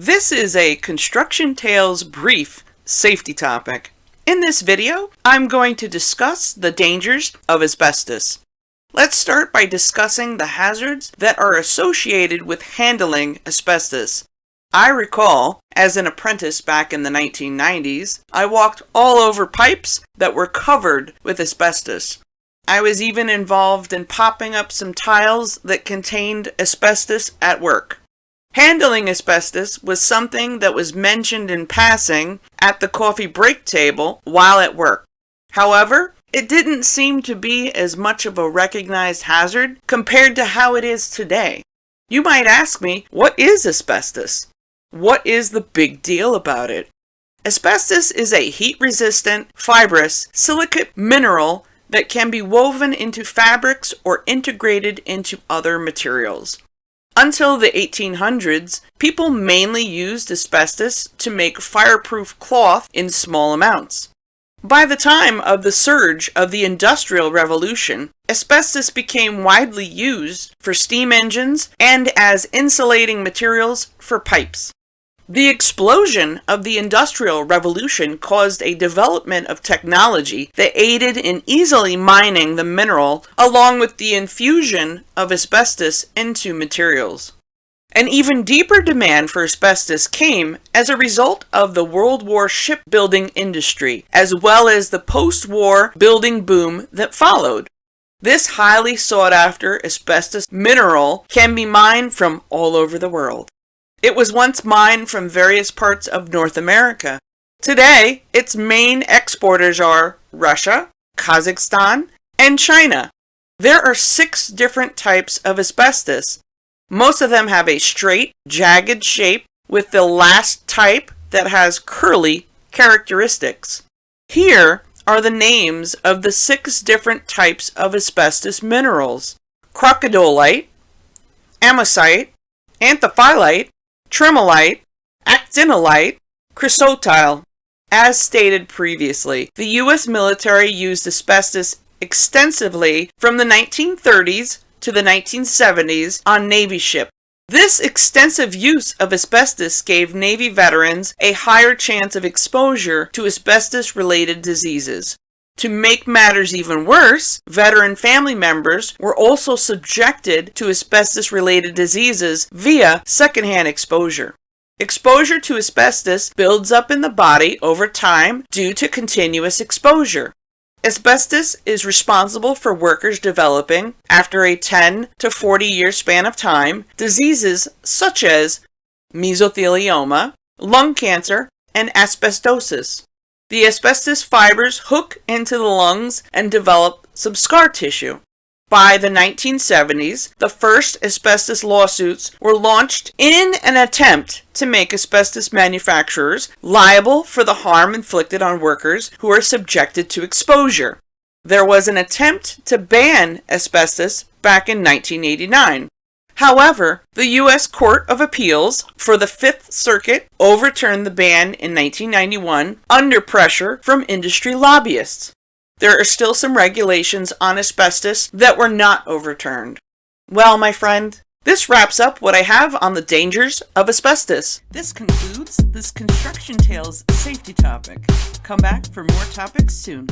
This is a Construction Tales brief safety topic. In this video, I'm going to discuss the dangers of asbestos. Let's start by discussing the hazards that are associated with handling asbestos. I recall, as an apprentice back in the 1990s, I walked all over pipes that were covered with asbestos. I was even involved in popping up some tiles that contained asbestos at work. Handling asbestos was something that was mentioned in passing at the coffee break table while at work. However, it didn't seem to be as much of a recognized hazard compared to how it is today. You might ask me, what is asbestos? What is the big deal about it? Asbestos is a heat-resistant, fibrous, silicate mineral that can be woven into fabrics or integrated into other materials. Until the 1800s, people mainly used asbestos to make fireproof cloth in small amounts. By the time of the surge of the Industrial Revolution, asbestos became widely used for steam engines and as insulating materials for pipes. The explosion of the Industrial Revolution caused a development of technology that aided in easily mining the mineral, along with the infusion of asbestos into materials. An even deeper demand for asbestos came as a result of the World War shipbuilding industry, as well as the post-war building boom that followed. This highly sought-after asbestos mineral can be mined from all over the world. It was once mined from various parts of North America. Today, its main exporters are Russia, Kazakhstan, and China. There are 6 different types of asbestos. Most of them have a straight, jagged shape, with the last type that has curly characteristics. Here are the names of the 6 different types of asbestos minerals: crocodolite, amosite, anthophyllite, tremolite, actinolite, chrysotile. As stated previously, the U.S. military used asbestos extensively from the 1930s to the 1970s on Navy ships. This extensive use of asbestos gave Navy veterans a higher chance of exposure to asbestos-related diseases. To make matters even worse, veteran family members were also subjected to asbestos-related diseases via secondhand exposure. Exposure to asbestos builds up in the body over time due to continuous exposure. Asbestos is responsible for workers developing, after a 10 to 40-year span of time, diseases such as mesothelioma, lung cancer, and asbestosis. The asbestos fibers hook into the lungs and develop some scar tissue. By the 1970s, the first asbestos lawsuits were launched in an attempt to make asbestos manufacturers liable for the harm inflicted on workers who are subjected to exposure. There was an attempt to ban asbestos back in 1989. However, the U.S. Court of Appeals for the Fifth Circuit overturned the ban in 1991 under pressure from industry lobbyists. There are still some regulations on asbestos that were not overturned. Well, my friend, this wraps up what I have on the dangers of asbestos. This concludes this Construction Tales safety topic. Come back for more topics soon.